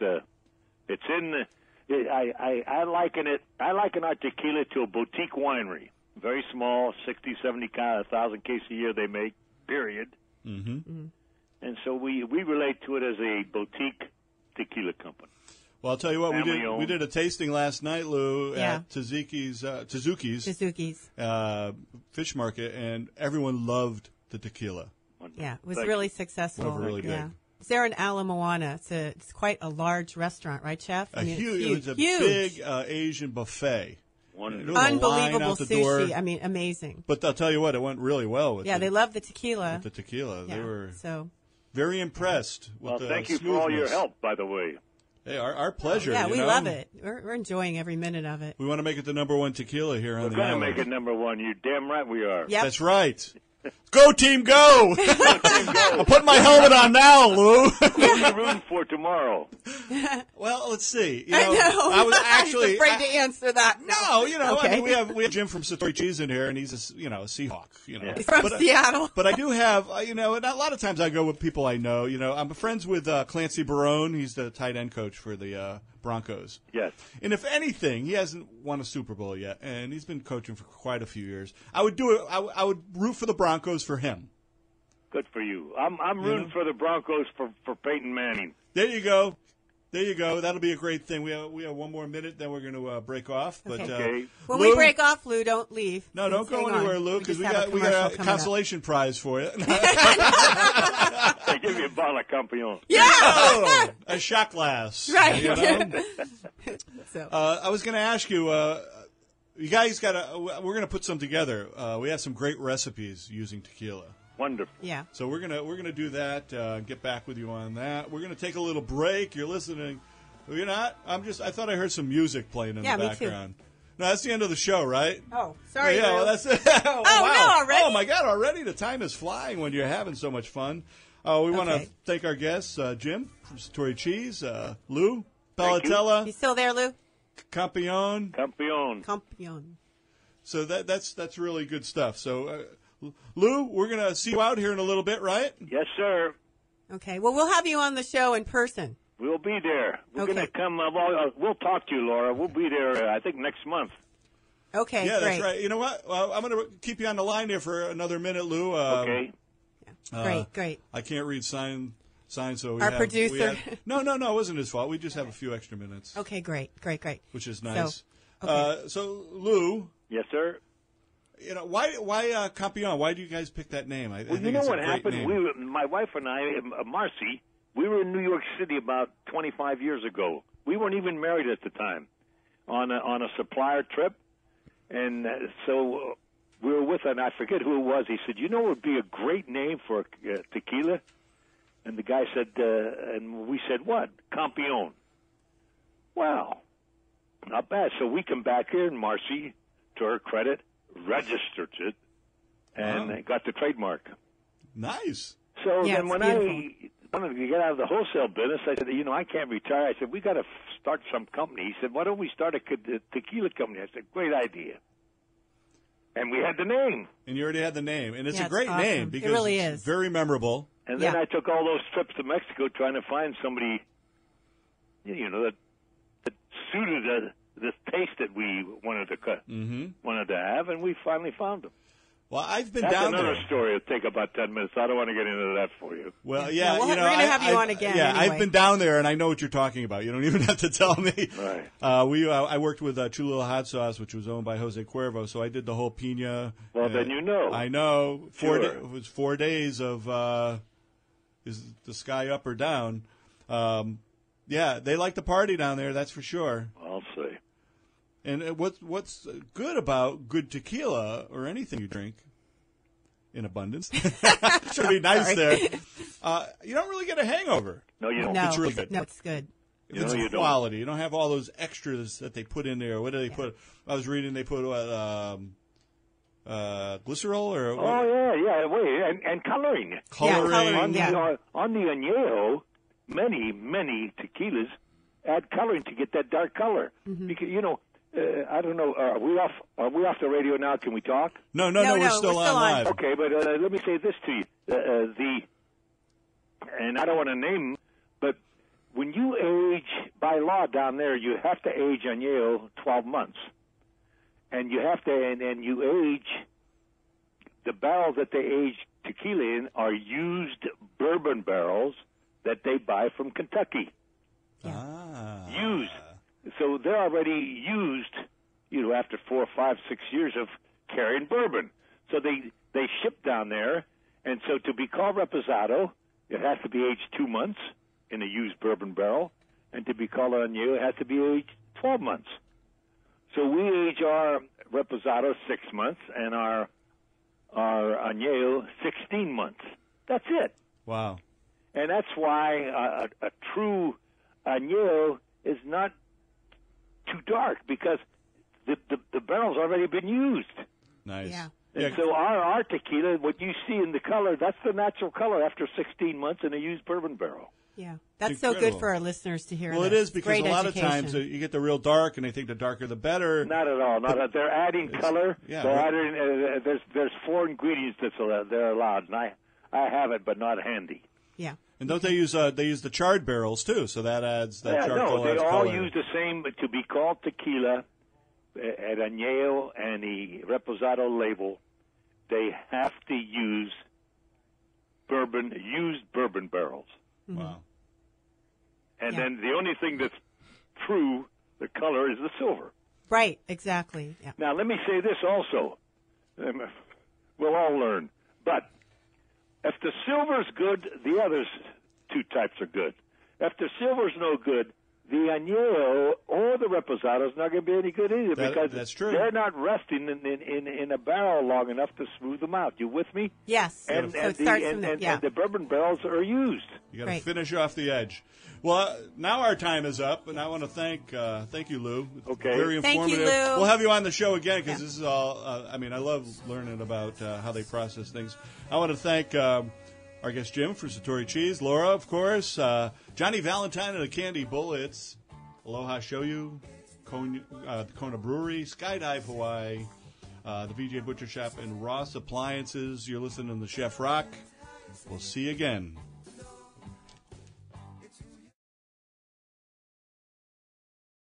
N: it's in I liken it. I liken our tequila to a boutique winery, very small, 60, 70,000 cases a year they make. Period.
B: Mm-hmm.
N: Mm-hmm. And so we relate to it as a boutique tequila company.
B: Well, I'll tell you what,
N: Family
B: we did a tasting last night, Lou,
D: Yeah.
B: at Tzuki's fish market, and everyone loved the tequila.
D: Yeah, it was really successful.
B: Really big.
D: Yeah. It's there in Ala Moana. It's quite a large restaurant, right, Chef? I mean,
B: It was a big Asian buffet.
D: Unbelievable sushi.
B: Door.
D: I mean, amazing.
B: But I'll tell you what, it went really well with
D: they love the tequila.
B: With the tequila.
D: Yeah,
B: They were
D: so
B: very impressed with the
N: thank you for all your help, by the way.
B: Hey, our pleasure.
D: Yeah, we
B: know?
D: love it. We're enjoying every minute of it.
B: We want to make it the #1 tequila here on
N: We're
B: the
N: going to
B: island.
N: make it #1. You're damn right we are.
D: Yep.
B: That's right. Go, team, go! I'm putting my helmet on now, Lou.
N: What are you rooting for tomorrow?
B: Well, let's see.
D: I know.
B: I was actually
D: I was afraid to answer that.
B: No,
D: Okay.
B: I mean, we have Jim from Satori Cheese in here, and he's a Seahawk.
D: He's from Seattle.
B: But I do have, and a lot of times I go with people I know. I'm friends with Clancy Barone. He's the tight end coach for the Broncos.
N: Yes.
B: And if anything, he hasn't won a Super Bowl yet, and he's been coaching for quite a few years. I would do it. I would root for the Broncos for him.
N: Good for you. I'm rooting for the Broncos for Peyton Manning.
B: There you go. That'll be a great thing. We have one more minute, then we're going to break off. But
N: Okay.
D: When
B: Lou,
D: we break off, Lou, don't leave.
B: No, don't go anywhere, Lou, because we got a consolation prize for you.
N: They give you a bottle of Campeon.
B: Yeah, a shot glass.
D: Right.
B: So. I was going to ask you. You guys we're going to put some together. We have some great recipes using tequila.
N: Wonderful.
D: Yeah.
B: So we're gonna do that. Get back with you on that. We're gonna take a little break. You're listening You're not? I thought I heard some music playing in
D: Yeah,
B: the
D: me too.
B: background. No, that's the end of the show, right?
D: Oh, sorry.
B: Yeah, well, that's it.
D: Oh,
B: wow.
D: no, already?
B: Oh, my God, already? The time is flying when you're having so much fun. We want to thank our guests, Jim from Satori Cheese, Lou Palatella.
D: You still there, Lou?
B: Campione. So that's really good stuff. So, Lou, we're going to see you out here in a little bit, right?
N: Yes, sir.
D: Okay. Well, we'll have you on the show in person.
N: We'll be there. We're
D: Okay.
N: going to come. We'll talk to you, Laura. We'll be there, I think, next month.
D: Okay,
B: Yeah,
D: great.
B: that's right. You know what? Well, I'm going to keep you on the line here for another minute, Lou.
N: Okay.
D: Great.
B: I can't read sign, so
D: Our producer.
B: No, it wasn't his fault. We just have a few extra minutes.
D: Okay, great.
B: Which is nice.
D: So,
B: Lou.
N: Yes, sir.
B: You know, why Campione? Why do you guys pick that name? I
N: Well,
B: think
N: you know
B: it's a
N: what
B: great
N: happened?
B: name.
N: My wife and I, Marcy, we were in New York City about 25 years ago. We weren't even married at the time, on a supplier trip, and so we were with, and I forget who it was. He said, "You know, it would be a great name for tequila." And the guy said, and we said, "What? Campione." Wow, not bad. So we come back here, and Marcy, to her credit, registered it and got the trademark.
B: Nice.
N: So
D: Yeah,
N: then
D: it's
N: when
D: beautiful.
N: I wanted to get out of the wholesale business, I said, I can't retire. I said, we got to start some company. He said, why don't we start a tequila company? I said, great idea. And we had the name.
B: And you already had the name. And it's
D: Yeah,
B: a great
D: it's awesome.
B: name
D: It
B: because
D: really
B: it's
D: is.
B: very memorable.
N: And then I took all those trips to Mexico trying to find somebody, that suited the taste that we wanted to have, and we finally found them.
B: Well, I've been
N: That's
B: down
N: another
B: there.
N: story. It'll take about 10 minutes. I don't want to get into that for you.
B: Well,
D: Yeah, we're going to have you on again.
B: Yeah,
D: anyway.
B: I've been down there, and I know what you're talking about. You don't even have to tell me.
N: Right.
B: I worked with Cholula Hot Sauce, which was owned by Jose Cuervo, so I did the whole pina.
N: Well, then you know.
B: I know.
N: Sure.
B: It was 4 days of is the sky up or down? Yeah, they like to party down there, that's for sure.
N: I'll say.
B: And what's good about good tequila or anything you drink in abundance? Should be nice there. You don't really get a hangover.
N: No, you don't.
D: No,
B: It's really good.
D: No, it's good.
B: It's
N: you don't.
B: quality. You don't have all those extras that they put in there. What do they put? I was reading they put glycerol or what?
N: Oh yeah. Wait, and coloring.
B: Coloring.
N: On the añejo, many tequilas add coloring to get that dark color. Because I don't know. Are we off the radio now? Can we talk?
B: No, we're still on live.
N: Okay, but let me say this to you: and I don't want to name, but when you age by law down there, you have to age añejo 12 months, and you have to, and you age. The barrels that they age tequila in are used bourbon barrels that they buy from Kentucky. Used. So they're already used, after 4, 5, 6 years of carrying bourbon. So they ship down there, and so to be called reposado, it has to be aged 2 months in a used bourbon barrel, and to be called añejo, it has to be aged 12 months. So we age our reposado 6 months, and our añejo 16 months. That's it.
B: Wow.
N: And that's why a true añejo is not too dark, because the barrel's already been used.
B: Nice.
D: Yeah.
N: And so our tequila, what you see in the color, that's the natural color after 16 months in a used bourbon barrel.
D: Yeah, that's so
B: incredible.
D: good for our listeners to hear.
B: Well, it
D: this.
B: is because
D: Great
B: a lot
D: education.
B: of times you get the real dark, and they think the darker the better.
N: Not at all. They're adding color.
B: Yeah,
N: They're adding. There's 4 ingredients they're allowed, and I have it, but not handy.
D: Yeah.
B: And don't they use the charred barrels too? So that adds that charcoal.
N: No, they
B: adds
N: all
B: color.
N: use the same to be called tequila at añejo and the reposado label. They have to use used bourbon barrels.
B: Wow.
N: And then the only thing that's true, the color, is the silver.
D: Right, exactly. Yeah.
N: Now, let me say this also. We'll all learn. But if the silver's good, the other 2 types are good. If the silver's no good, the añejo or the reposado is not going to be any good either, because
B: that's true.
N: They're not resting in a barrel long enough to smooth them out. You with me?
D: Yes.
N: And
D: so it starts from
N: and
D: yeah.
N: the bourbon barrels are used.
B: You got to
D: Right.
B: finish off the edge. Well, now our time is up, and I want to thank you, Lou.
N: Okay.
B: Very
D: Thank you,
B: informative.
D: Lou.
B: We'll have you on the show again because
D: Yeah.
B: this is all. I love learning about how they process things. I want to thank our guest Jim for Satori Cheese, Laura, of course, Johnny Valentine and the Candy Bullets, Aloha Shoyu, the Kona Brewery, Skydive Hawaii, the VJ Butcher Shop, and Ross Appliances. You're listening to Chef Rock. We'll see you again.